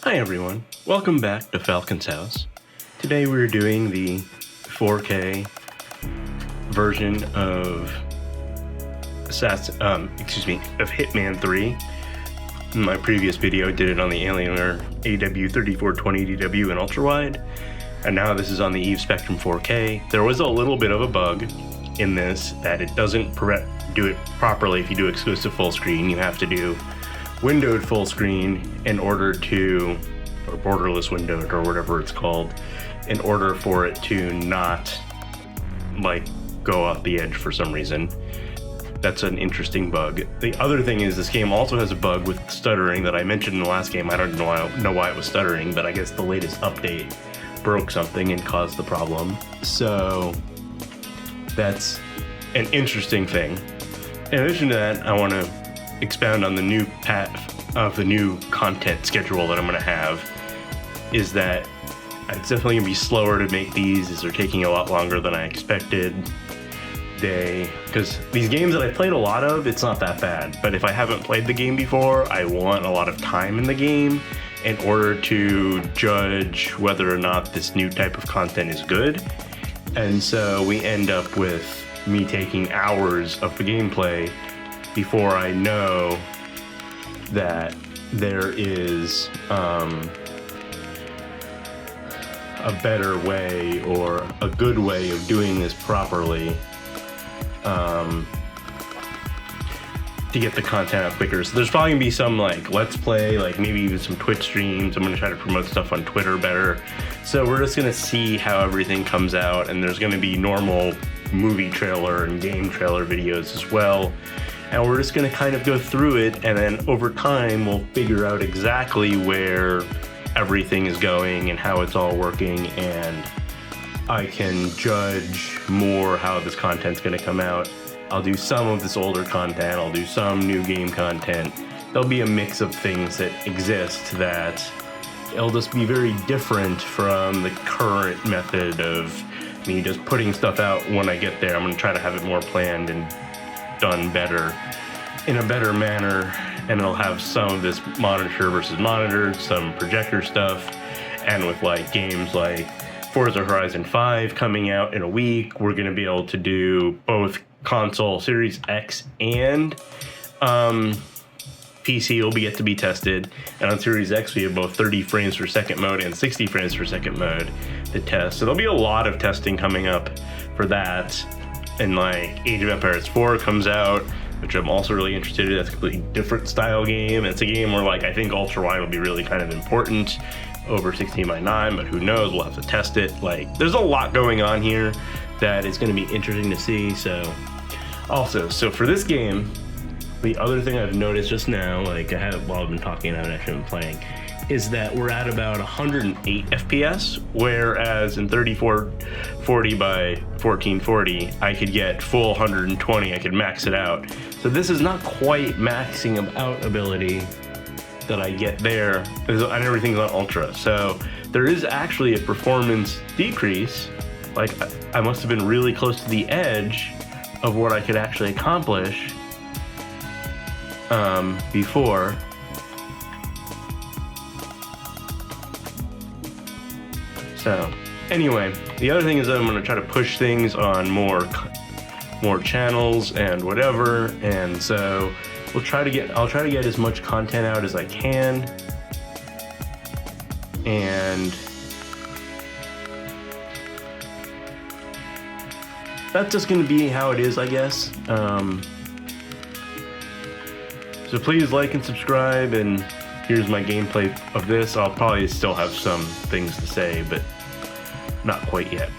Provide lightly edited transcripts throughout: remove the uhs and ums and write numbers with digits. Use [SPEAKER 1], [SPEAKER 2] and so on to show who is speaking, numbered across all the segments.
[SPEAKER 1] Hi everyone, welcome back to Falcon's House. Today we're doing the 4K version of Hitman 3. In my previous video I did it on the Alienware AW3420DW and ultra wide, and now this is on the Eve Spectrum 4K. There was a little bit of a bug in this that it doesn't do it properly if you do exclusive full screen. You have to do windowed full screen in order to, or borderless windowed or whatever it's called, in order for it to not like go off the edge for some reason. That's an interesting bug. The other thing is this game also has a bug with stuttering that I mentioned in the last game. I don't know why it was stuttering, but I guess the latest update broke something and caused the problem. So that's an interesting thing. In addition to that, I want to expound on the new content schedule that I'm going to have. Is that it's definitely going to be slower to make these, as they're taking a lot longer than I expected. Because these games that I played a lot of, it's not that bad, but if I haven't played the game before, I want a lot of time in the game in order to judge whether or not this new type of content is good. And so we end up with me taking hours of the gameplay before I know that there is a better way or a good way of doing this properly to get the content out quicker. So there's probably gonna be some like let's play, like maybe even some Twitch streams. I'm gonna try to promote stuff on Twitter better. So we're just gonna see how everything comes out, and there's gonna be normal movie trailer and game trailer videos as well. And we're just gonna kind of go through it, and then over time we'll figure out exactly where everything is going and how it's all working, and I can judge more how this content's gonna come out. I'll do some of this older content, I'll do some new game content. There'll be a mix of things that exist that it'll just be very different from the current method of me just putting stuff out when I get there. I'm gonna try to have it more planned and done better, in a better manner, and it'll have some of this monitor versus monitor, some projector stuff, and with like games like Forza Horizon 5 coming out in a week, we're going to be able to do both console Series X and PC will be yet to be tested, and on Series X we have both 30 frames per second mode and 60 frames per second mode to test. So there'll be a lot of testing coming up for that. And like Age of Empires 4 comes out, which I'm also really interested in. That's a completely different style game. It's a game where like I think ultra wide will be really kind of important over 16:9, but who knows? We'll have to test it. Like there's a lot going on here that is going to be interesting to see. So for this game, the other thing I've noticed just now, like while I've been talking, I haven't actually been playing, is that we're at about 108 FPS, whereas in 3440 by 1440, I could get full 120, I could max it out. So this is not quite maxing out ability that I get there, and everything's on ultra. So there is actually a performance decrease. Like I must have been really close to the edge of what I could actually accomplish before. So anyway, the other thing is that I'm going to try to push things on more channels and whatever, and so I'll try to get as much content out as I can, and that's just going to be how it is, I guess. So please like and subscribe, and here's my gameplay of this. I'll probably still have some things to say, but not quite yet.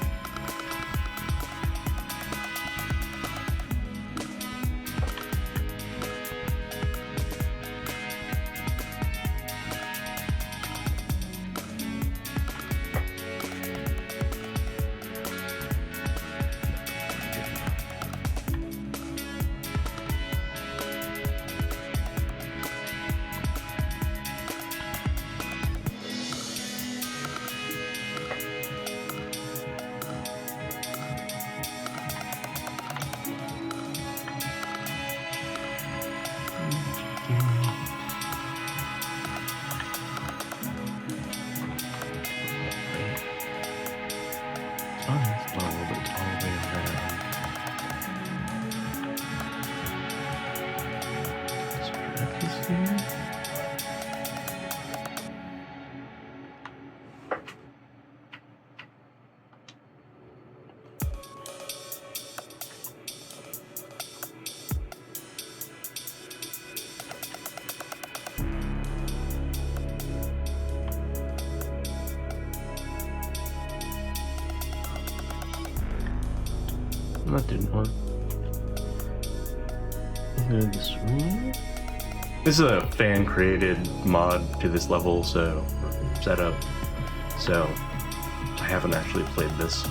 [SPEAKER 1] Oh, it's level, but it's all the way around. Strap this here. That didn't work. This is a fan created mod to this level, so setup. So I haven't actually played this.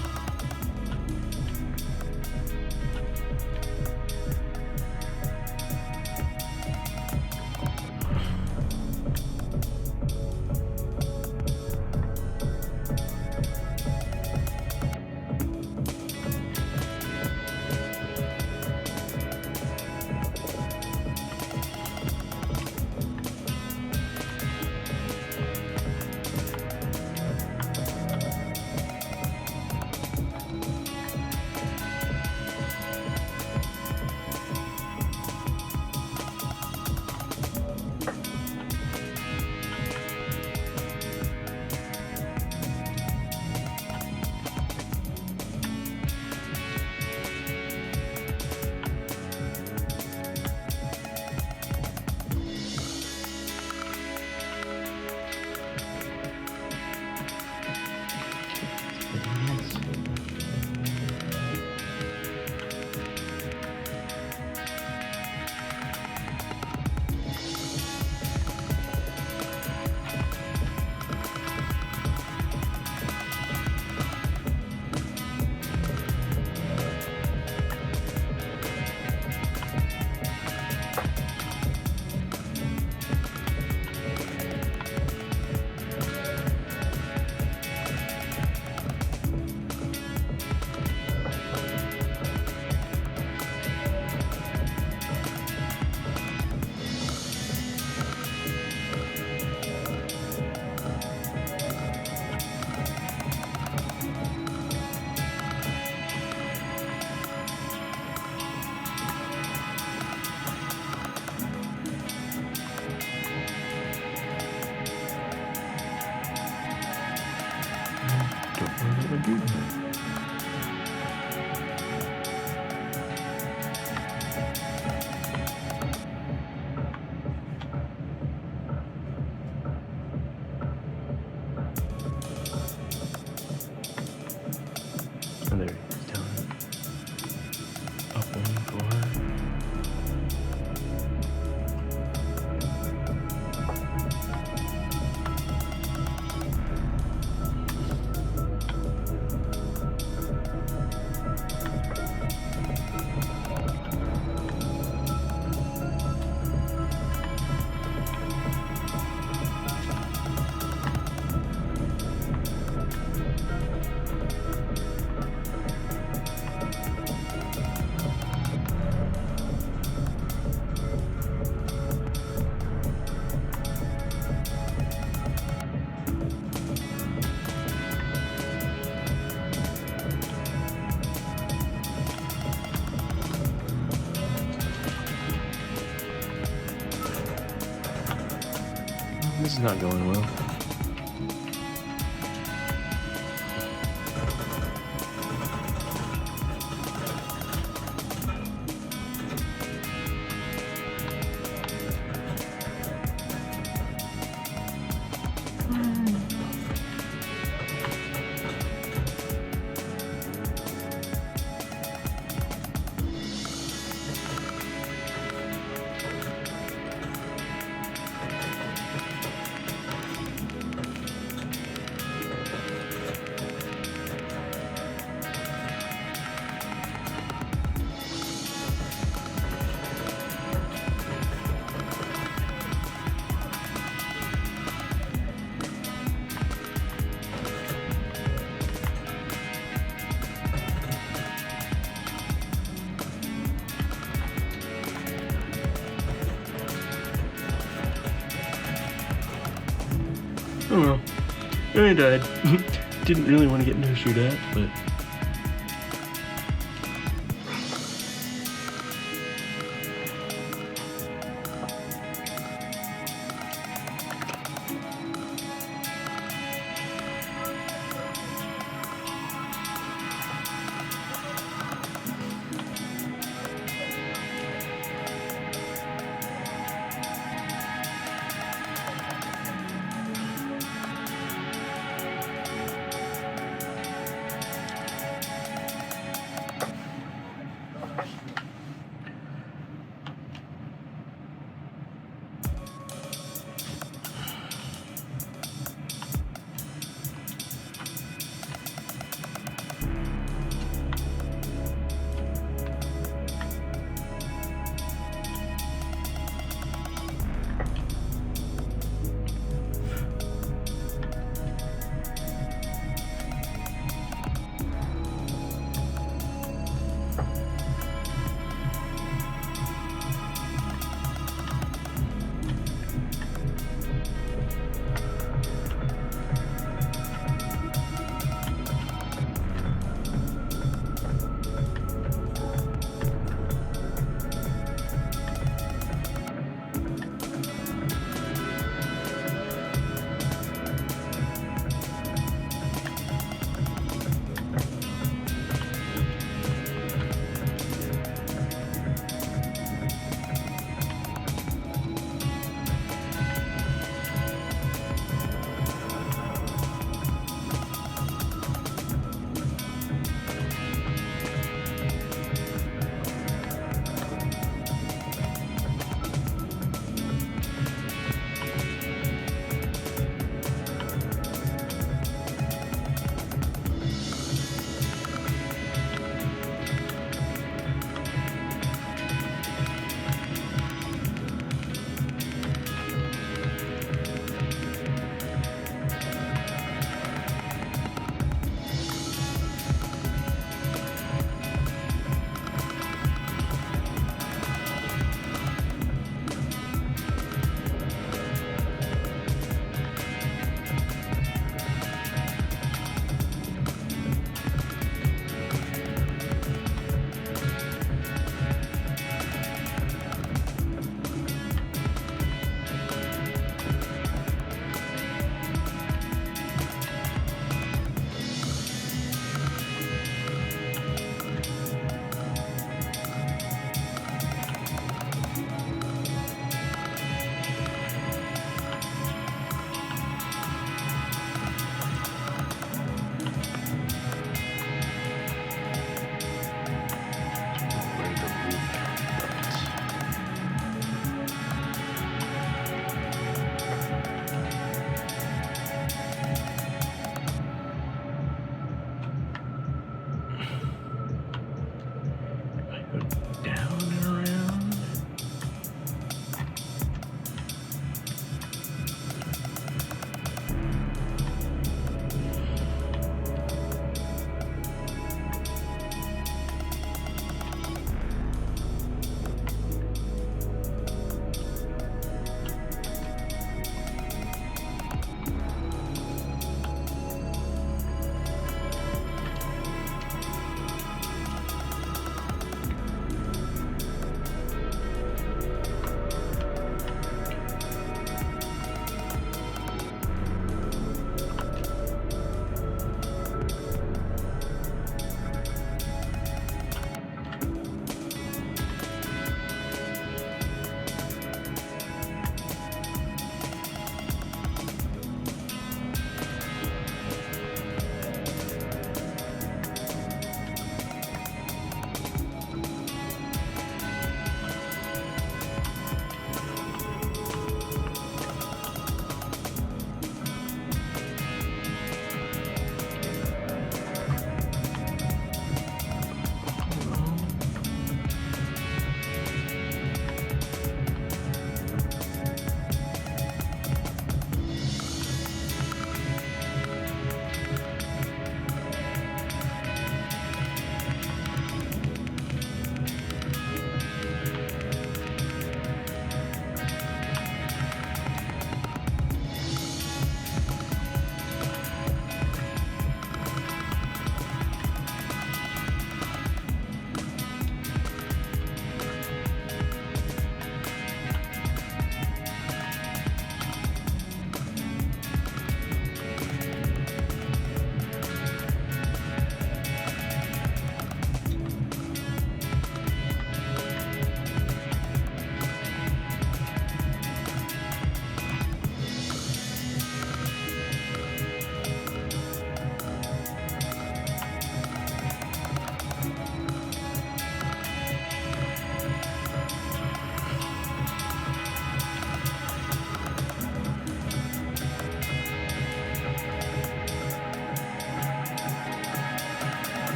[SPEAKER 1] And there he's down. Up 1.4. This is not going well. Oh well. I died. Didn't really want to get no shoot at, but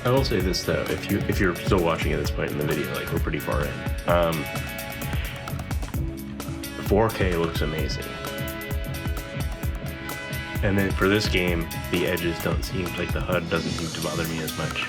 [SPEAKER 1] I will say this though, if you're still watching at this point in the video, like we're pretty far in. 4K looks amazing. And then for this game, the edges don't seem like the HUD doesn't seem to bother me as much.